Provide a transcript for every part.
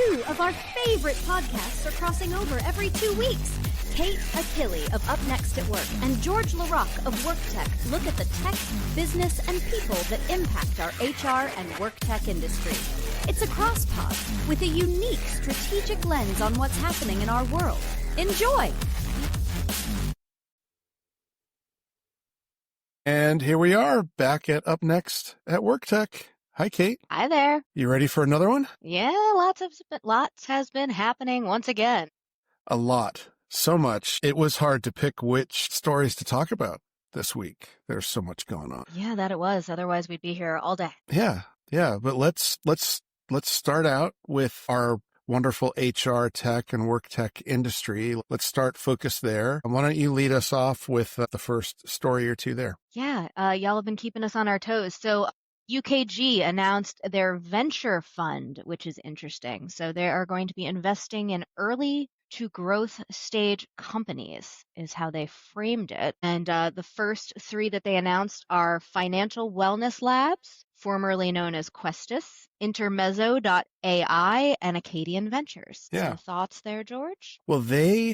Two of our favorite podcasts are crossing over every 2 weeks. Kate Achille of Up Next at Work and George LaRocque of Work Tech look at the tech, business, and people that impact our HR and work tech industry. It's a crosspod with a unique strategic lens on what's happening in our world. Enjoy! And here we are, back at Up Next at Work Tech. Hi, Kate. Hi there. You ready for another one? Yeah, lots has been happening once again. A lot. So much. It was hard to pick which stories to talk about this week. There's so much going on. Yeah, that it was. Otherwise, we'd be here all day. Yeah. But let's start out with our wonderful HR tech and work tech industry. Let's start focused there. Why don't you lead us off with the first story or two there? Yeah, y'all have been keeping us on our toes. So UKG announced their venture fund, which is interesting. So they are going to be investing in early to growth stage companies, is how they framed it. And the first three that they announced are Financial Wellness Labs, formerly known as Questus, Intermezzo.ai, and Acadian Ventures. Yeah. Some thoughts there, George? Well,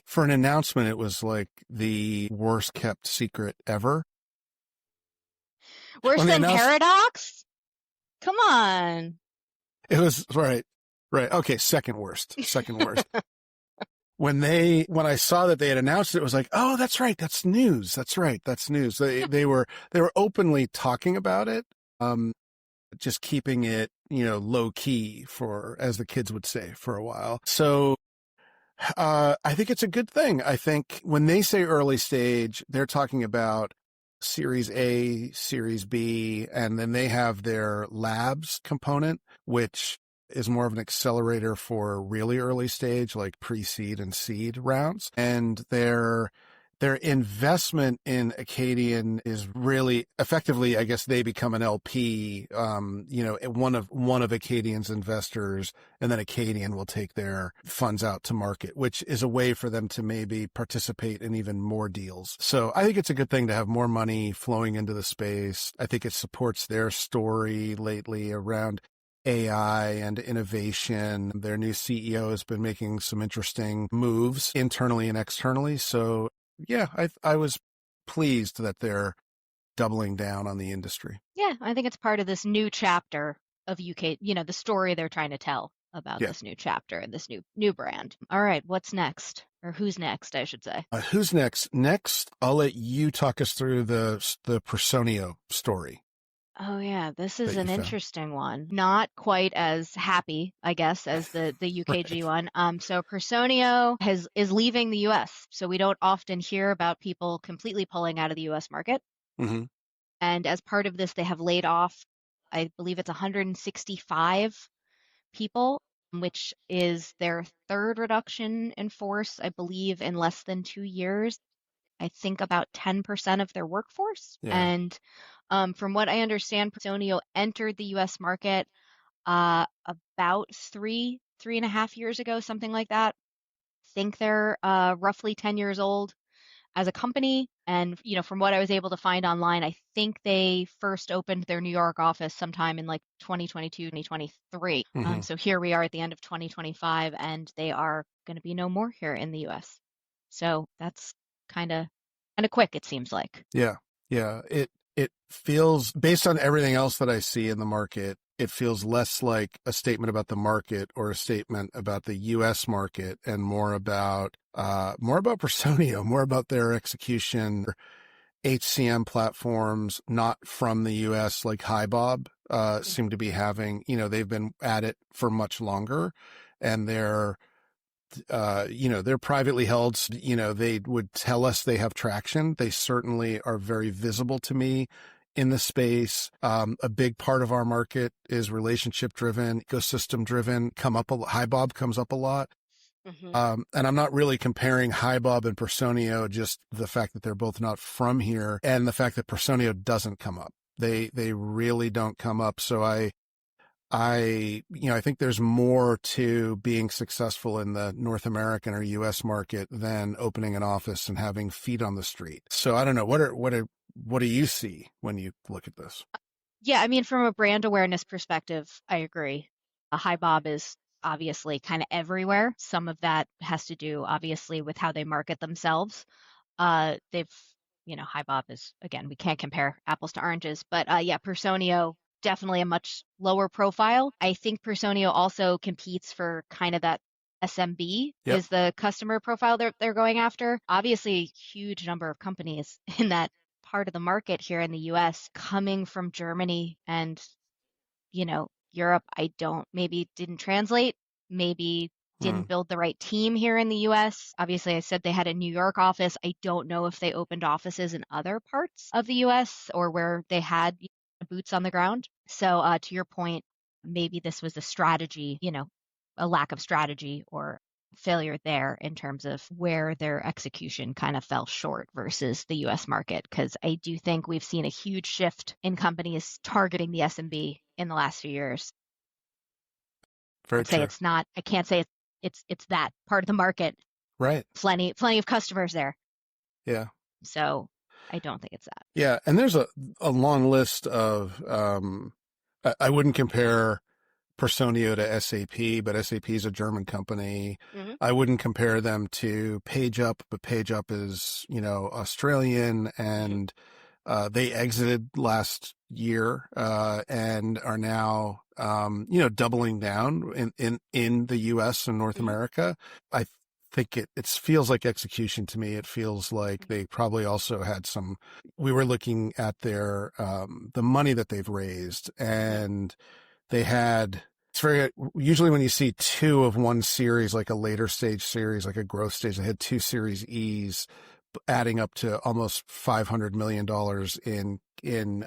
for an announcement, it was like the worst kept secret ever. Worse than Paradox? Come on. It was right. Okay. Second worst. When I saw that they had announced it, it was like, oh, that's right. That's news. That's right. That's news. They were openly talking about it. Just keeping it, low key as the kids would say, for a while. So, I think it's a good thing. I think when they say early stage, they're talking about Series A, Series B, and then they have their labs component, which is more of an accelerator for really early stage, like pre-seed and seed rounds. And their investment in Acadian is really effectively, I guess they become an LP, one of Acadian's investors, and then Acadian will take their funds out to market, which is a way for them to maybe participate in even more deals. So I think it's a good thing to have more money flowing into the space. I think it supports their story lately around AI and innovation. Their new CEO has been making some interesting moves internally and externally. So yeah, I was pleased that they're doubling down on the industry. Yeah, I think it's part of this new chapter of UK, the story they're trying to tell about this new chapter and this new brand. All right, what's next? Or who's next, I should say. Who's next? Next, I'll let you talk us through the Personio story. Oh yeah, this is an interesting one. Not quite as happy, I guess, as the UKG one. So Personio is leaving the US. So we don't often hear about people completely pulling out of the US market. Mm-hmm. And as part of this, they have laid off, I believe it's 165 people, which is their third reduction in force, I believe, in less than 2 years. I think about 10% of their workforce. Yeah. And from what I understand, Personio entered the U.S. market about 3.5 years ago, something like that. I think they're roughly 10 years old as a company. And, from what I was able to find online, I think they first opened their New York office sometime in like 2022, 2023. Mm-hmm. So here we are at the end of 2025, and they are going to be no more here in the U.S. So that's kind of quick, it seems like. Yeah. It feels, based on everything else that I see in the market, it feels less like a statement about the market or a statement about the U.S. market and more about Personio, more about their execution. HCM platforms not from the U.S. like HiBob seem to be having, they've been at it for much longer, and they're privately held. They would tell us they have traction. They certainly are very visible to me in the space. A big part of our market is relationship driven, ecosystem driven. HiBob comes up a lot. Mm-hmm. And I'm not really comparing HiBob and Personio, just the fact that they're both not from here and the fact that Personio doesn't come up. They really don't come up. So I think there's more to being successful in the North American or U.S. market than opening an office and having feet on the street. So I don't know. What do you see when you look at this? Yeah, I mean, from a brand awareness perspective, I agree. HiBob is obviously kind of everywhere. Some of that has to do, obviously, with how they market themselves. They've, High Bob is, again, we can't compare apples to oranges, but yeah, Personio, definitely a much lower profile. I think Personio also competes for kind of that SMB Yep. is the customer profile they're going after. Obviously, huge number of companies in that part of the market here in the US coming from Germany and, Europe. Maybe didn't translate, maybe Hmm. didn't build the right team here in the US. Obviously, I said they had a New York office. I don't know if they opened offices in other parts of the US or where they had boots on the ground. So, to your point, maybe this was a strategy, a lack of strategy or failure there in terms of where their execution kind of fell short versus the US market. Because I do think we've seen a huge shift in companies targeting the SMB in the last few years. Very I'd say true. it's not, I can't say it's that part of the market. Right. Plenty of customers there. Yeah. So I don't think it's that. Yeah. And there's a long list of, I wouldn't compare Personio to SAP, but SAP is a German company. Mm-hmm. I wouldn't compare them to PageUp, but PageUp is, Australian, and they exited last year and are now, doubling down in the U.S. and North America. I think it feels like execution to me. It feels like they probably also had some. We were looking at their the money that they've raised, and they had. It's very usually when you see two of one series, like a later stage series, like a growth stage, they had two Series E's, adding up to almost $500 million in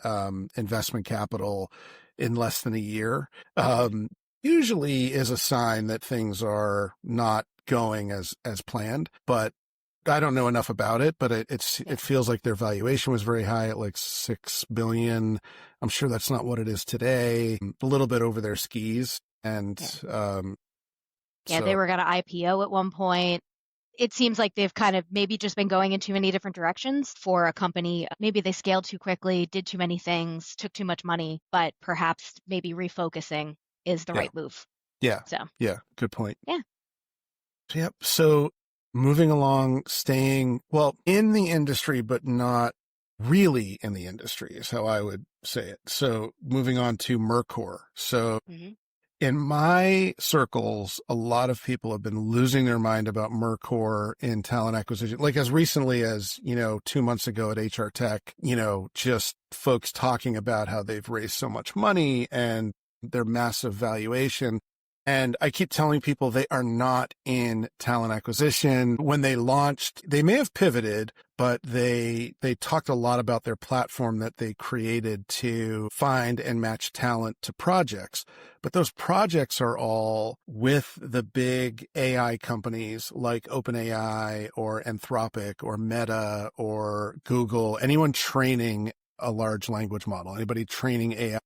investment capital in less than a year. Usually is a sign that things are not going as planned, but I don't know enough about it, but it feels like their valuation was very high at like $6 billion. I'm sure that's not what it is today. A little bit over their skis. And, they were going to IPO at one point. It seems like they've kind of maybe just been going in too many different directions for a company. Maybe they scaled too quickly, did too many things, took too much money, but perhaps maybe refocusing is the right move. Yeah. So, yeah. Good point. Yeah. Yep. So moving along, staying, well, in the industry, but not really in the industry is how I would say it. So moving on to Mercor. So in my circles, a lot of people have been losing their mind about Mercor in talent acquisition. Like as recently as, 2 months ago at HR Tech, just folks talking about how they've raised so much money and their massive valuation. And I keep telling people they are not in talent acquisition. When they launched, they may have pivoted, but they talked a lot about their platform that they created to find and match talent to projects. But those projects are all with the big AI companies like OpenAI or Anthropic or Meta or Google, anyone training a large language model, anybody training AI.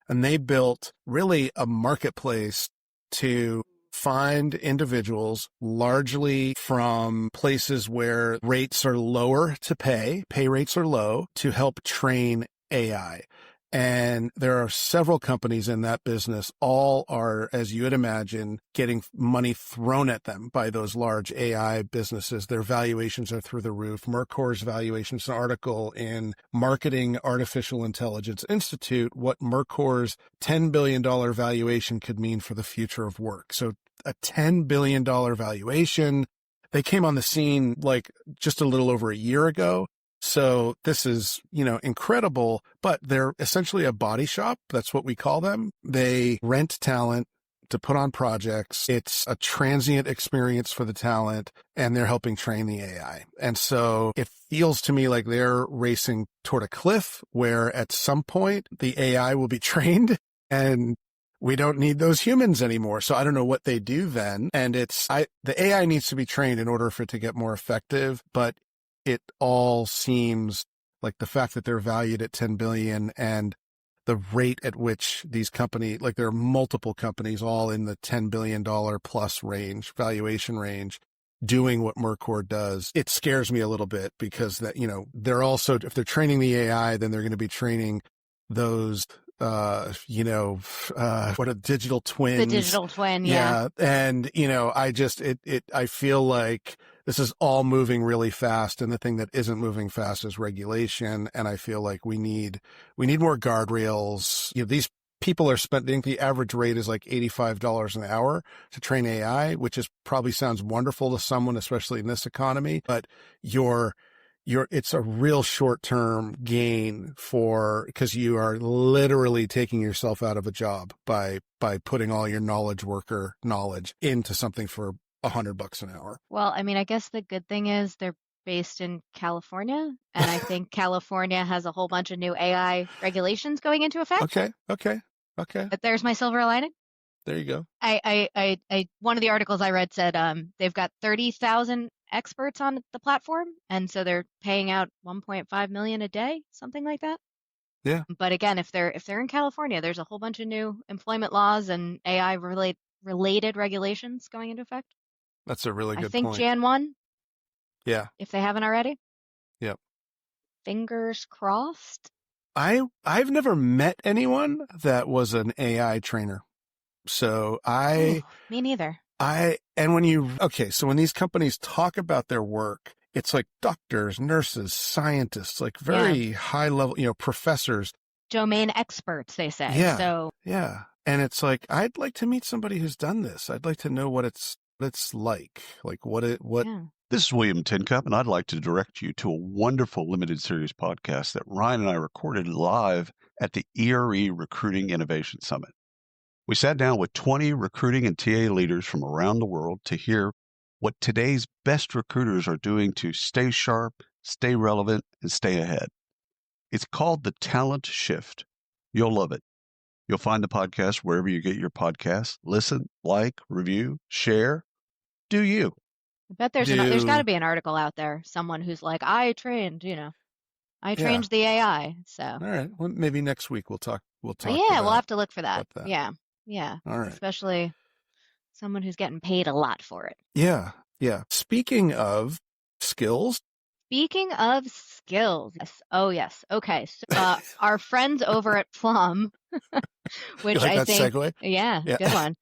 And they built really a marketplace to find individuals largely from places where rates are lower to pay rates are low, to help train AI. And there are several companies in that business. All are, as you would imagine, getting money thrown at them by those large AI businesses. Their valuations are through the roof. Mercor's valuations, an article in Marketing Artificial Intelligence Institute, what Mercor's $10 billion valuation could mean for the future of work. So a $10 billion valuation. They came on the scene like just a little over a year ago. So this is, incredible, but they're essentially a body shop. That's what we call them. They rent talent to put on projects. It's a transient experience for the talent, and they're helping train the AI. And so it feels to me like they're racing toward a cliff where at some point the AI will be trained and we don't need those humans anymore. So I don't know what they do then. And the AI needs to be trained in order for it to get more effective, but it all seems like the fact that they're valued at 10 billion and the rate at which these companies, like there are multiple companies all in the $10 billion plus range, valuation range, doing what Mercor does. It scares me a little bit because that, they're also, if they're training the AI, then they're going to be training those what are digital twins? The digital twin, yeah. And, I feel like this is all moving really fast. And the thing that isn't moving fast is regulation. And I feel like we need more guardrails. These people are spending, the average rate is like $85 an hour to train AI, which probably sounds wonderful to someone, especially in this economy, but it's a real short-term gain because you are literally taking yourself out of a job by putting all your worker knowledge into something for $100 an hour. Well, I mean, I guess the good thing is they're based in California, and I think California has a whole bunch of new AI regulations going into effect. Okay. But there's my silver lining. There you go. One of the articles I read said they've got 30,000 experts on the platform, and so they're paying out 1.5 million a day, something like that. Yeah. But again, if they're in California, there's a whole bunch of new employment laws and AI related regulations going into effect. That's a really good I think point. Jan 1. Yeah. If they haven't already. Yep. Fingers crossed. I've never met anyone that was an AI trainer. So me neither. So when these companies talk about their work, it's like doctors, nurses, scientists, like very high level, professors. Domain experts, they say. Yeah. So yeah. And it's like, I'd like to meet somebody who's done this. I'd like to know what it's like what. Yeah. This is William Tincup, and I'd like to direct you to a wonderful limited series podcast that Ryan and I recorded live at the ERE Recruiting Innovation Summit. We sat down with 20 recruiting and TA leaders from around the world to hear what today's best recruiters are doing to stay sharp, stay relevant, and stay ahead. It's called The Talent Shift. You'll love it. You'll find the podcast wherever you get your podcasts. Listen, like, review, share. Do you? I bet there's got to be an article out there. Someone who's like, I trained the AI. So all right, well, maybe next week we'll talk. Yeah, we'll have to look for that. Yeah. All right. Especially someone who's getting paid a lot for it. Yeah. Speaking of skills. Yes. Oh, yes. Okay. So, our friends over at Plum, which I think, segue? Yeah, good one.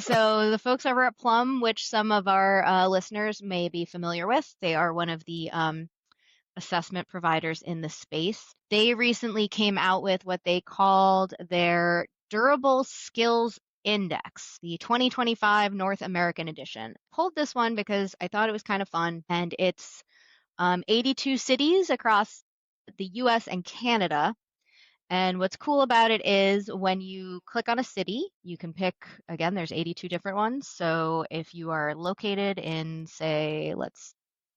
So the folks over at Plum, which some of our listeners may be familiar with, they are one of the assessment providers in the space. They recently came out with what they called their Durable Skills Index, the 2025 North American edition. Pulled this one because I thought it was kind of fun, and it's 82 cities across the US and Canada. And what's cool about it is when you click on a city, you can pick, again, there's 82 different ones. So if you are located in, say, let's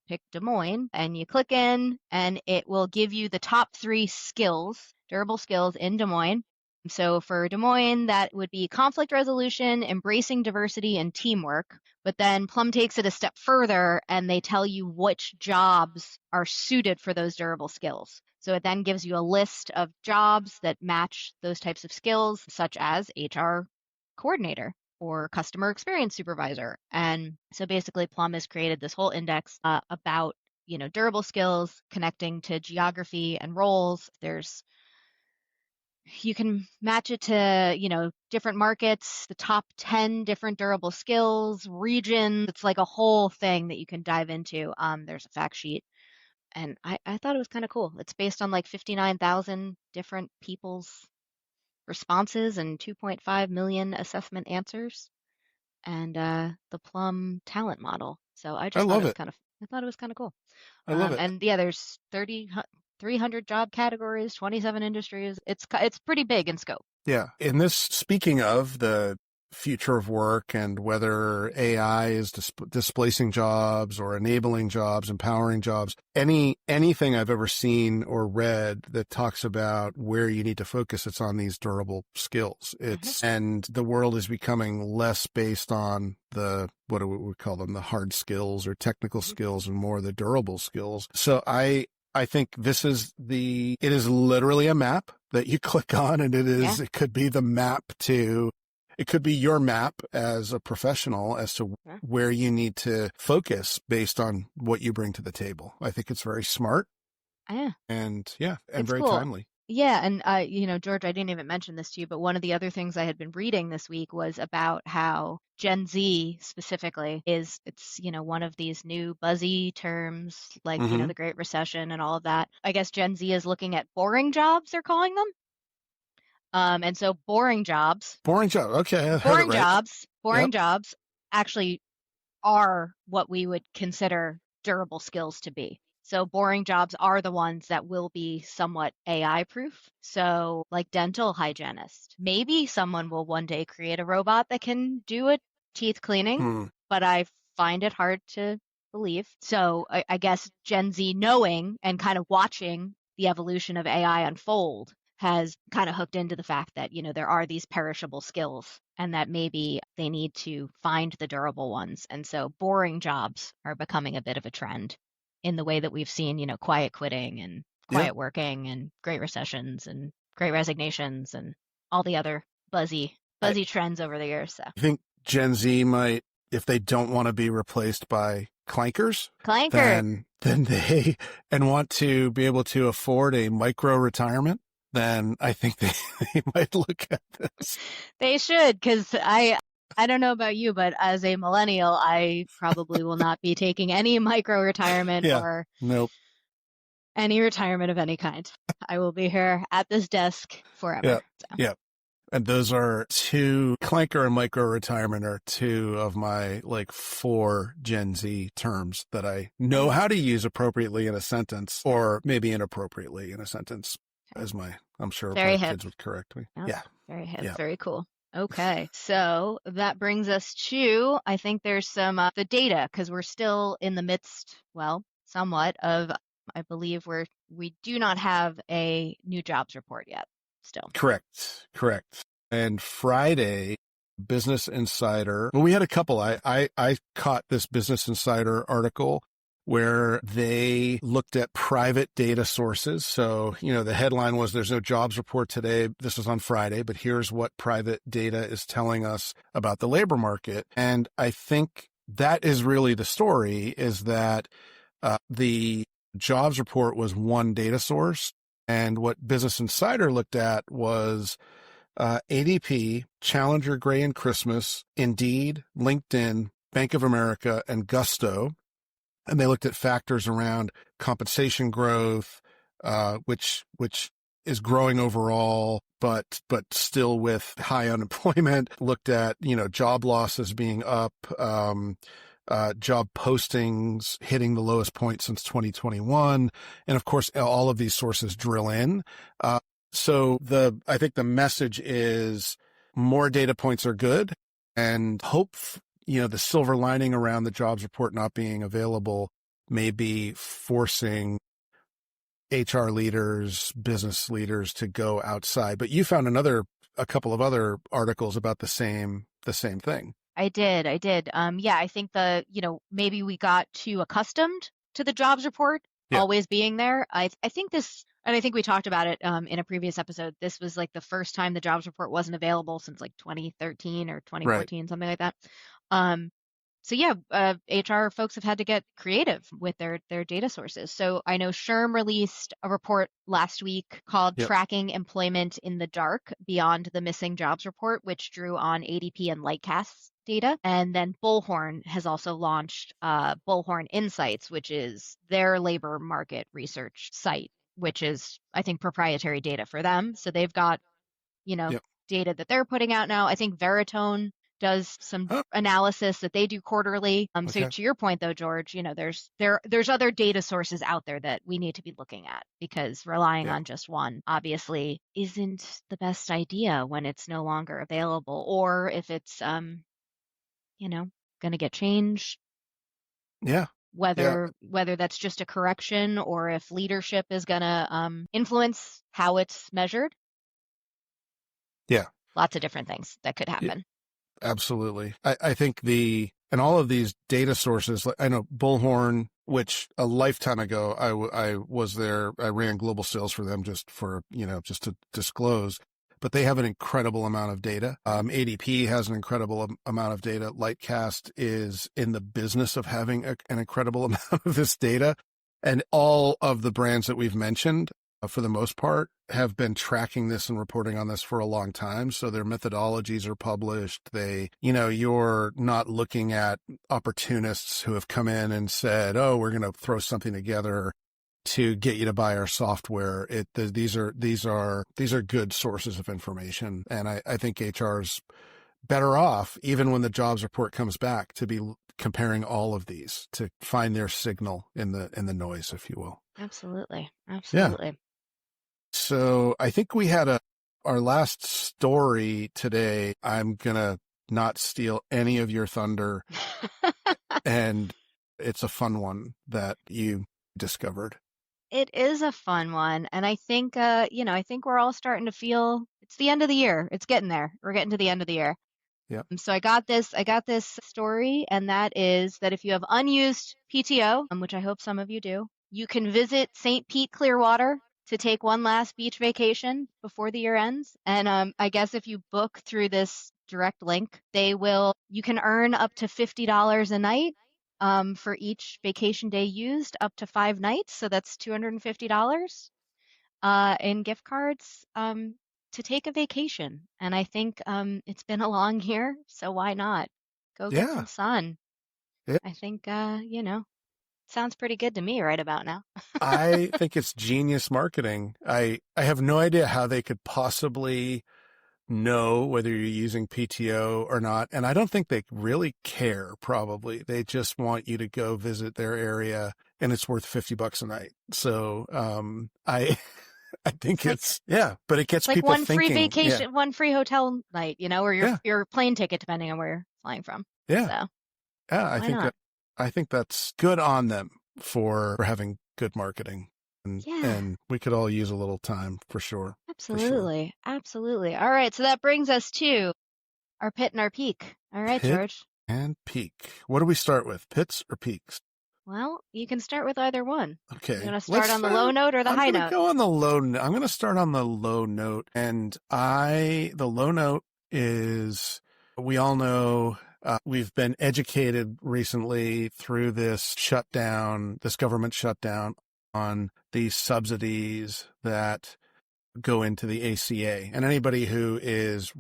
pick Des Moines, and you click in, and it will give you the top 3 skills, durable skills in Des Moines. So for Des Moines, that would be conflict resolution, embracing diversity, and teamwork. But then Plum takes it a step further, and they tell you which jobs are suited for those durable skills. So it then gives you a list of jobs that match those types of skills, such as HR coordinator or customer experience supervisor. And so basically Plum has created this whole index about, durable skills connecting to geography and roles. You can match it to, different markets, the top 10 different durable skills, regions. It's like a whole thing that you can dive into. There's a fact sheet. And I thought it was kind of cool. It's based on like 59,000 different people's responses and 2.5 million assessment answers, and the Plum talent model. So I thought it was kind of cool. I love it. And yeah, there's 300 job categories, 27 industries. It's pretty big in scope. Yeah. In this, speaking of the future of work and whether AI is displacing jobs or enabling jobs, empowering jobs, anything I've ever seen or read that talks about where you need to focus, it's on these durable skills. And the world is becoming less based on what do we call them, the hard skills or technical skills, and more the durable skills. So I think it is literally a map that you click on, and it could be the map it could be your map as a professional as to where you need to focus based on what you bring to the table. I think it's very smart. Yeah. And very cool. timely. Yeah, and George, I didn't even mention this to you, but one of the other things I had been reading this week was about how Gen Z specifically it's one of these new buzzy terms like, Mm-hmm. the Great Recession and all of that. I guess Gen Z is looking at boring jobs, they're calling them. And so boring jobs, Boring job. Okay, I heard it boring right. jobs, Yep. boring jobs actually are what we would consider durable skills to be. So boring jobs are the ones that will be somewhat AI proof. So like dental hygienist, maybe someone will one day create a robot that can do a teeth cleaning, Hmm. but I find it hard to believe. So I guess Gen Z knowing and kind of watching the evolution of AI unfold has kind of hooked into the fact that, there are these perishable skills and that maybe they need to find the durable ones. And so boring jobs are becoming a bit of a trend in the way that we've seen, quiet quitting and Yeah. quiet working and great recessions and great resignations and all the other buzzy trends over the years. So I think Gen Z might, if they don't want to be replaced by clankers, clanker. then they and want to be able to afford a micro retirement, then I think they might look at this. They should, because I don't know about you, but as a millennial, I probably will not be taking any micro retirement Yeah. or Nope. any retirement of any kind. I will be here at this desk forever. Yeah. So. Yeah. And those are two, clanker and micro retirement are two of my 4 Gen Z terms that I know how to use appropriately in a sentence or maybe inappropriately in a sentence, as I'm sure Very my hip. kids would correct me. Yep. Yeah. Very hip. Yeah. Very cool. Okay. So that brings us to, I think there's some, the data, because we're still in the midst, well, somewhat of, I believe we do not have a new jobs report yet still. Correct. And Friday, Business Insider, well, we had a couple. I caught this Business Insider article where they looked at private data sources. So, the headline was there's no jobs report today. This was on Friday, but here's what private data is telling us about the labor market. And I think that is really the story, is that the jobs report was one data source. And what Business Insider looked at was ADP, Challenger, Gray and Christmas, Indeed, LinkedIn, Bank of America, and Gusto. And they looked at factors around compensation growth, which is growing overall, but still with high unemployment. Looked at, job losses being up, job postings hitting the lowest point since 2021. And of course, all of these sources drill in. So I think the message is more data points are good, and hope, the silver lining around the jobs report not being available may be forcing HR leaders, business leaders to go outside. But you found a couple of other articles about the same thing. I did. Yeah, I think maybe we got too accustomed to the jobs report always being there. I think this, and I think we talked about it in a previous episode. This was like the first time the jobs report wasn't available since like 2013 or 2014, something like that. So yeah, HR folks have had to get creative with their data sources. So I know SHRM released a report last week called Tracking Employment in the Dark Beyond the Missing Jobs Report, which drew on ADP and Lightcast's data. And then Bullhorn has also launched Bullhorn Insights, which is their labor market research site, which is, I think, proprietary data for them. So they've got, data that they're putting out now. I think Veritone does some analysis that they do quarterly. So to your point though, George, there's other data sources out there that we need to be looking at, because relying on just one obviously isn't the best idea when it's no longer available, or if it's going to get changed. Yeah. Whether that's just a correction or if leadership is going to influence how it's measured. Yeah. Lots of different things that could happen. Yeah. Absolutely. I think and all of these data sources, I know Bullhorn, which a lifetime ago, I was there, I ran global sales for them just to disclose, but they have an incredible amount of data. ADP has an incredible amount of data. Lightcast is in the business of having an incredible amount of this data. And all of the brands that we've mentioned for the most part, have been tracking this and reporting on this for a long time. So their methodologies are published. You're not looking at opportunists who have come in and said, oh, we're going to throw something together to get you to buy our software. These are good sources of information. And I think HR's better off, even when the jobs report comes back, to be comparing all of these to find their signal in the noise, if you will. Absolutely. Yeah. So I think we had our last story today. I'm going to not steal any of your thunder. And it's a fun one that you discovered. It is a fun one. And I think, I think we're all starting to feel it's the end of the year. It's getting there. We're getting to the end of the year. Yeah. So I got this story, and that is that if you have unused PTO, which I hope some of you do, you can visit St. Pete Clearwater to take one last beach vacation before the year ends. And I guess if you book through this direct link, you can earn up to $50 a night for each vacation day used, up to 5 nights. So that's $250 in gift cards to take a vacation. And I think it's been a long year, so why not? Go get some sun. Yeah. I think, sounds pretty good to me right about now. I think it's genius marketing. I have no idea how they could possibly know whether you're using PTO or not. And I don't think they really care, probably. They just want you to go visit their area, and it's worth $50 a night. So I think but it gets like people one thinking. Free vacation, one free hotel night, or your plane ticket, depending on where you're flying from. Yeah. So, yeah, I think that's good on them for having good marketing. And we could all use a little time for sure. Absolutely. Absolutely. All right. So that brings us to our pit and our peak. All right, Pit George. And peak. What do we start with? Pits or peaks? Well, you can start with either one. Okay. You want to start on the low note or the high note? Go on the low note. I'm going to start on the low note. And the low note is, we all know, we've been educated recently through this government shutdown, on these subsidies that go into the ACA. And anybody who is,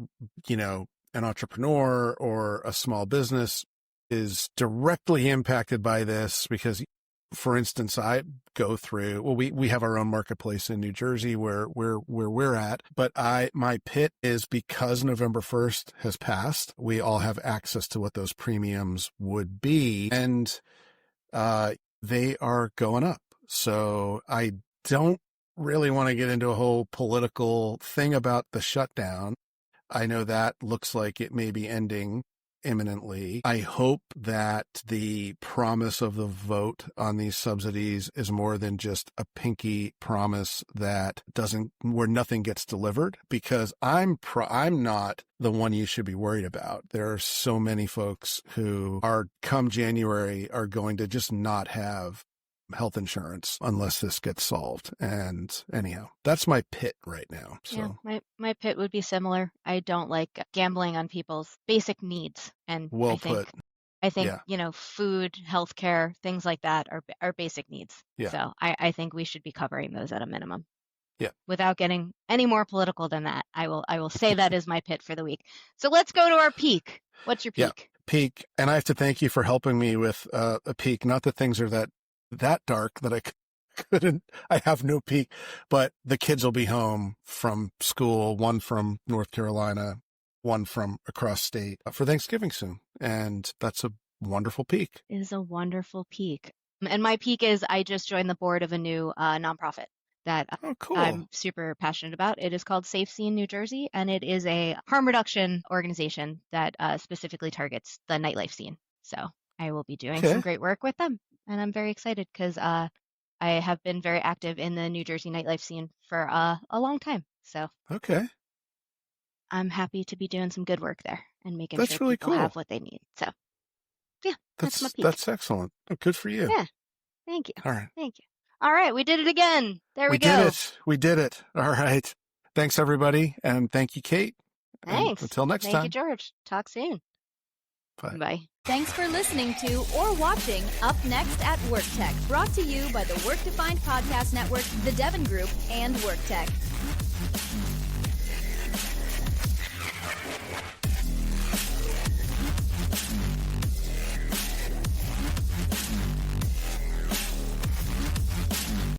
an entrepreneur or a small business is directly impacted by this because, for instance, I go through, we have our own marketplace in New Jersey where we're at, but my pit is because November 1st has passed, we all have access to what those premiums would be, and they are going up. So I don't really want to get into a whole political thing about the shutdown. I know that looks like it may be ending imminently. I hope that the promise of the vote on these subsidies is more than just a pinky promise where nothing gets delivered, because I'm not the one you should be worried about. There are so many folks who come January are going to just not have health insurance unless this gets solved. And anyhow, that's my pit right now. So yeah, my pit would be similar. I don't like gambling on people's basic needs. And I think food, healthcare, things like that are basic needs. Yeah. So I think we should be covering those at a minimum. Yeah. Without getting any more political than that, I will say that is my pit for the week. So let's go to our peak. What's your peak? Yeah, peak. And I have to thank you for helping me with a peak. Not that things are that dark that I have no peak, but the kids will be home from school, one from North Carolina, one from across state, for Thanksgiving soon. And that's a wonderful peak. It is a wonderful peak. And my peak is I just joined the board of a new nonprofit that I'm super passionate about. It is called Safe Scene New Jersey, and it is a harm reduction organization that specifically targets the nightlife scene. So I will be doing some great work with them. And I'm very excited because I have been very active in the New Jersey nightlife scene for a long time. So I'm happy to be doing some good work there and making sure really people cool. have what they need. So yeah, that's my peak. That's excellent. Oh, good for you. Yeah, thank you. All right. Thank you. All right, we did it again. There we go. We did it. All right. Thanks, everybody. And thank you, Kate. Thanks. And until next time. Thank you, George. Talk soon. Bye. Bye. Thanks for listening to or watching Up Next at WorkTech, brought to you by the Work Defined Podcast Network, the Devon Group, and WorkTech.